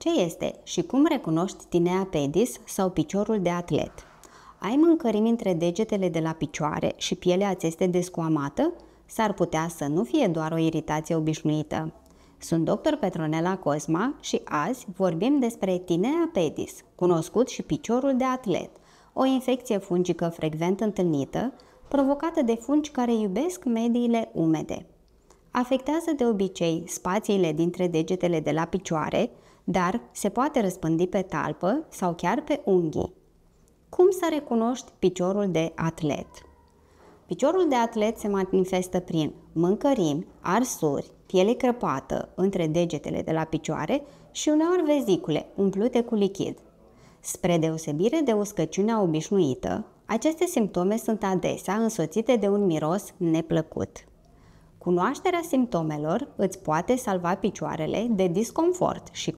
Ce este și cum recunoști tinea pedis sau piciorul de atlet? Ai mâncărimi între degetele de la picioare și pielea ți este descoamată? S-ar putea să nu fie doar o iritație obișnuită. Sunt dr. Petronela Cosma și azi vorbim despre tinea pedis, cunoscut și piciorul de atlet, o infecție fungică frecvent întâlnită, provocată de fungi care iubesc mediile umede. Afectează de obicei spațiile dintre degetele de la picioare, dar se poate răspândi pe talpă sau chiar pe unghii. Cum să recunoști piciorul de atlet? Piciorul de atlet se manifestă prin mâncărimi, arsuri, piele crăpată între degetele de la picioare și uneori vezicule umplute cu lichid. Spre deosebire de uscăciunea obișnuită, aceste simptome sunt adesea însoțite de un miros neplăcut. Cunoașterea simptomelor îți poate salva picioarele de disconfort și